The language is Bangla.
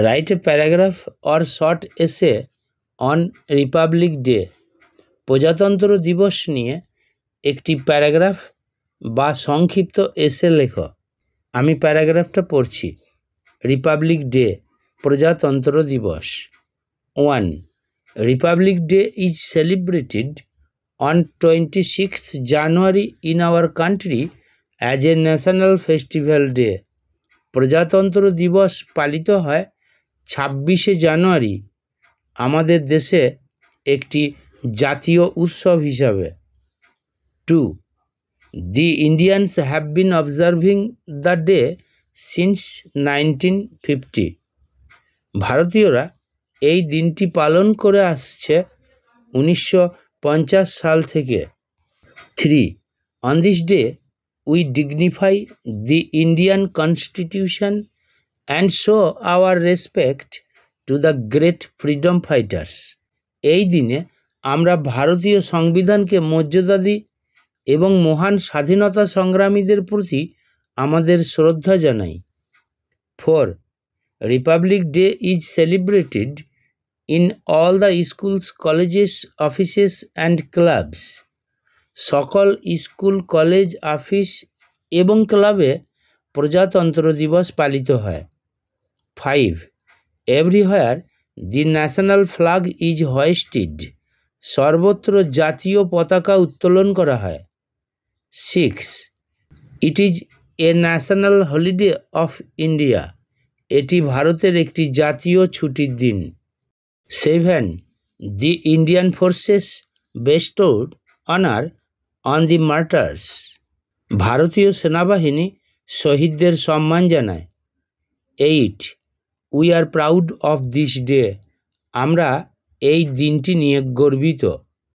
Write a paragraph or short essay on Republic day. প্রজাতন্ত্র দিবস নিয়ে একটি প্যারাগ্রাফ বা সংক্ষিপ্ত এসে লেখো। আমি প্যারাগ্রাফটা পড়ছি। রিপাবলিক ডে, প্রজাতন্ত্র দিবস। 1. Republic Day is celebrated on 26th January in our country as a national festival day. প্রজাতন্ত্র দিবস পালিত হয় 26শে জানুয়ারি আমাদের দেশে একটি জাতীয় উৎসব হিসাবে। 2. The Indians have been observing the day since 1950. ভারতীয়রা এই দিনটি পালন করে আসছে 1950 সাল থেকে। 3. On this day, we dignify the Indian Constitution and show our respect to the great freedom fighters. এই দিনে আমরা ভারতীয় সংবিধানকে মর্যাদা দিই এবং মহান স্বাধীনতা সংগ্রামীদের প্রতি আমাদের শ্রদ্ধা জানাই। 4. Republic Day is celebrated in all the schools, colleges, offices and clubs. সকল স্কুল, কলেজ, অফিস এবং ক্লাবে প্রজাতন্ত্র দিবস পালিত হয়। 5. Everywhere the national flag is hoisted. সর্বত্র জাতীয় পতাকা উত্তোলন করা হয়। 6. It is a national holiday of India. এটি ভারতের একটি জাতীয় ছুটির দিন। 7. The Indian forces bestowed honor on the martyrs. ভারতীয় সেনাবাহিনী শহীদদের সম্মান জানায়। 8. We are proud of this day. আমরা এই দিনটি নিয়ে গর্বিত।